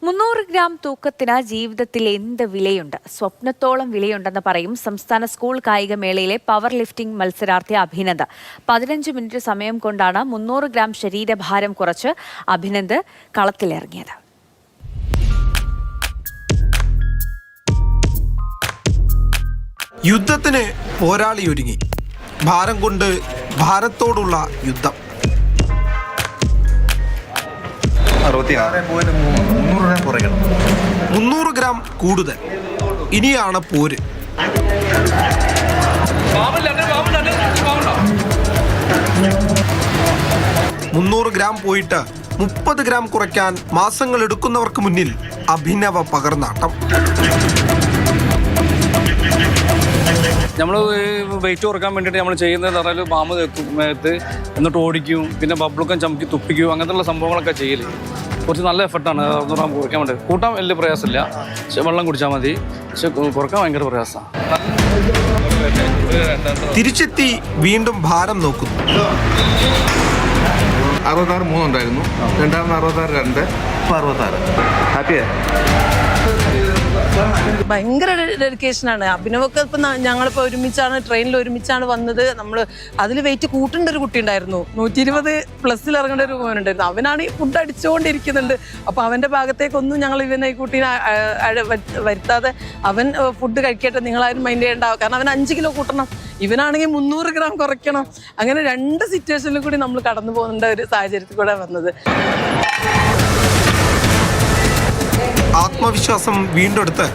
300 gram തൂക്കത്തിന് ജീവിതത്തിൽ എന്ത് വിലയുണ്ട്? സ്വപ്നത്തോളം വിലയുണ്ടെന്ന് പറയും സംസ്ഥാന സ്കൂൾ കായികമേളയിലെ പവർ ലിഫ്റ്റിംഗ് മത്സരാർത്ഥി അഭിനന്ദ്. 15 മിനിറ്റ് സമയം കൊണ്ടാണ് 300 ഗ്രാം ശരീരഭാരം കുറച്ച് അഭിനന്ദ് കളത്തിലിറങ്ങിയത്. യുദ്ധത്തിന് പോരാളിയൊരുങ്ങി. ഭാരം കൊണ്ട് ഭാരത്തോടുള്ള യുദ്ധം. 300 ഗ്രാം കൂടുതൽ. ഇനിയാണ് പോര്. 300 ഗ്രാം പോയിട്ട് 30 ഗ്രാം കുറയ്ക്കാൻ മാസങ്ങൾ എടുക്കുന്നവർക്ക് മുന്നിൽ അഭിനവ പകർന്നാട്ടം. നമ്മൾ വെയിറ്റ് കുറക്കാൻ വേണ്ടിയിട്ട് നമ്മൾ ചെയ്യുന്നത് പറഞ്ഞാൽ പാമ്പ് മേത്ത് എന്നിട്ട് ഓടിക്കും, പിന്നെ ബബ്ലൊക്കെ ചമക്കി തുപ്പിക്കും, അങ്ങനത്തെ സംഭവങ്ങളൊക്കെ ചെയ്യല് കുറച്ച് നല്ല എഫർട്ടാണ്. 100 ഗ്രാം കുറയ്ക്കാൻ വേണ്ടി. കൂട്ടാൻ വലിയ പ്രയാസമില്ല, പക്ഷെ വെള്ളം കുടിച്ചാൽ മതി. പക്ഷെ കുറക്കാൻ ഭയങ്കര പ്രയാസമാണ്. തിരിച്ചെത്തി വീണ്ടും ഭാരം നോക്കുന്നു. 66 ഉണ്ടായിരുന്നു, 66 ഹാപ്പിയാ. ഭയങ്കര ഡെഡിക്കേഷനാണ്. അഭിനവൊക്കെ ഇപ്പം ഞങ്ങളിപ്പോൾ ഒരുമിച്ചാണ് ട്രെയിനിൽ ഒരുമിച്ചാണ് വന്നത്. നമ്മൾ അതിൽ വെയിറ്റ് കൂട്ടേണ്ട ഒരു കുട്ടി ഉണ്ടായിരുന്നു, 120+ ഇറങ്ങേണ്ട ഒരു മോനുണ്ടായിരുന്നു. അവനാണ് ഈ ഫുഡ് അടിച്ചുകൊണ്ടിരിക്കുന്നുണ്ട്. അപ്പോൾ അവൻ്റെ ഭാഗത്തേക്കൊന്നും ഞങ്ങൾ ഇവനെ ഈ കുട്ടീനെ വരുത്താതെ അവൻ ഫുഡ് കഴിക്കട്ടെ, നിങ്ങളാരും മൈൻഡ് ചെയ്യേണ്ടാവും, കാരണം അവൻ 5 കിലോ കൂട്ടണം, ഇവനാണെങ്കിൽ 300 ഗ്രാം കുറയ്ക്കണം. അങ്ങനെ 2 സിറ്റുവേഷനിലും കൂടി നമ്മൾ കടന്നു പോകേണ്ട ഒരു സാഹചര്യത്തിൽ കൂടെ വന്നത്. ആത്മവിശ്വാസം വീണ്ടെടുത്ത്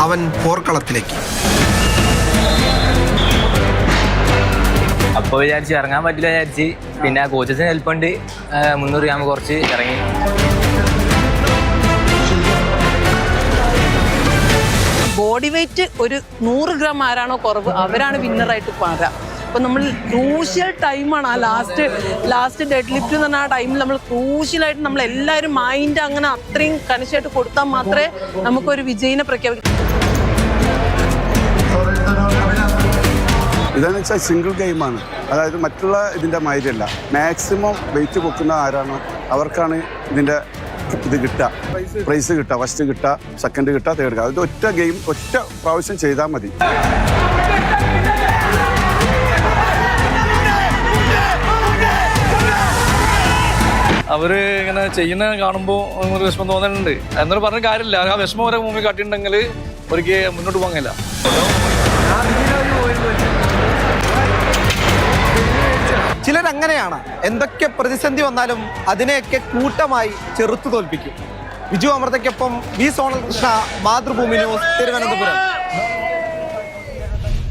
അവൻ പോർക്കളത്തിലേക്ക്. അപ്പോൾ വിചാരിച്ച് ഇറങ്ങാൻ പറ്റില്ല വിചാരിച്ച്, പിന്നെ കോച്ചസിന് ഹെൽപ്പ് ഉണ്ട്, 300 ഗ്രാം കുറച്ച് ഇറങ്ങി. ബോഡി വെയിറ്റ് ഒരു 100 ഗ്രാം ആരാണോ കുറവ് അവരാണ് വിന്നറായിട്ട് മാറുക. അപ്പം നമ്മൾ ക്രൂഷ്യൽ ടൈമാണ് ആ ലാസ്റ്റ് ഡെഡ് ലിഫ്റ്റ് എന്ന് പറഞ്ഞാൽ ആ ടൈമിൽ നമ്മൾ ക്രൂഷ്യലായിട്ട് നമ്മളെല്ലാവരും മൈൻഡ് അങ്ങനെ അത്രയും കണിശമായിട്ട് കൊടുത്താൽ മാത്രമേ നമുക്കൊരു വിജയിനെ പ്രഖ്യാപിക്കൂ. ഇതെന്ന് വെച്ചാൽ സിംഗിൾ ഗെയിമാണ്. അതായത് മറ്റുള്ള ഇതിൻ്റെ മാതിരിയല്ല. മാക്സിമം വെയിറ്റ് പൊക്കുന്ന ആരാണോ അവർക്കാണ് ഇതിൻ്റെ ഇത് കിട്ടുക, പ്രൈസ് കിട്ടുക. ഫസ്റ്റ് കിട്ടുക, സെക്കൻഡ് കിട്ടുക, തേർഡ് കിട്ടുക. അത് ഒറ്റ ഗെയിം ഒറ്റ പ്രാവശ്യം ചെയ്താൽ മതി. അവർ ഇങ്ങനെ ചെയ്യുന്ന കാണുമ്പോൾ ഒരു വിഷമം തോന്നുന്നുണ്ട്. എന്നൊരു പറഞ്ഞ കാര്യമില്ല, ആ വിഷമം വരെ മുമ്പിൽ കാട്ടിയിട്ടുണ്ടെങ്കിൽ ഒരിക്കൽ മുന്നോട്ട് പോകാൻ കഴിയില്ല. ചിലരങ്ങനെയാണ്. എന്തൊക്കെ പ്രതിസന്ധി വന്നാലും അതിനെയൊക്കെ കൂട്ടമായി ചെറുത്തു തോൽപ്പിക്കും. വിജു അമൃതയ്ക്കൊപ്പം വി സോണൽ കൃഷ്ണ, മാതൃഭൂമി ന്യൂസ്, തിരുവനന്തപുരം.